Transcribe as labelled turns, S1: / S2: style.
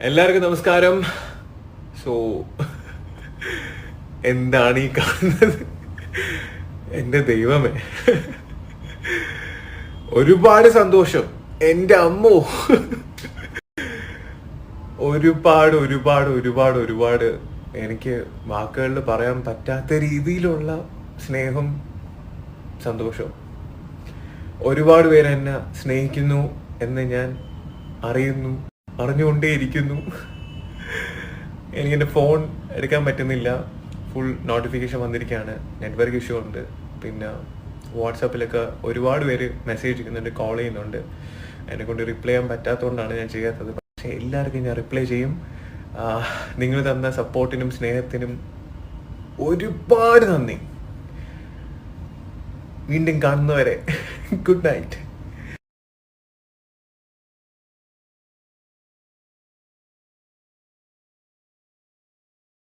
S1: എല്ലാവർക്കും നമസ്കാരം. സോ എന്താണ് ഈ കാണുന്നത്? എൻ്റെ ദൈവമേ, ഒരുപാട് സന്തോഷം. എൻ്റെ അമ്മോ, ഒരുപാട് ഒരുപാട് ഒരുപാട് ഒരുപാട് എനിക്ക് വാക്കുകളിൽ പറയാൻ പറ്റാത്ത രീതിയിലുള്ള സ്നേഹം, സന്തോഷം. ഒരുപാട് പേര് എന്നെ സ്നേഹിക്കുന്നു എന്ന് ഞാൻ അറിഞ്ഞുകൊണ്ടേയിരിക്കുന്നു. എനിക്ക് എൻ്റെ ഫോൺ എടുക്കാൻ പറ്റുന്നില്ല, ഫുൾ നോട്ടിഫിക്കേഷൻ വന്നിരിക്കുകയാണ്. നെറ്റ്വർക്ക് ഇഷ്യൂ ഉണ്ട്. പിന്നെ വാട്സാപ്പിലൊക്കെ ഒരുപാട് പേര് മെസ്സേജ് ചെയ്യുന്നുണ്ട്, കോൾ ചെയ്യുന്നുണ്ട്. എന്നെക്കൊണ്ട് റിപ്ലൈ ചെയ്യാൻ പറ്റാത്തതുകൊണ്ടാണ് ഞാൻ ചെയ്യാത്തത്. പക്ഷേ എല്ലാവർക്കും ഞാൻ റിപ്ലൈ ചെയ്യും. നിങ്ങൾ തന്ന സപ്പോർട്ടിനും സ്നേഹത്തിനും ഒരുപാട് നന്ദി. വീണ്ടും കാണുന്നവരെ ഗുഡ് നൈറ്റ്.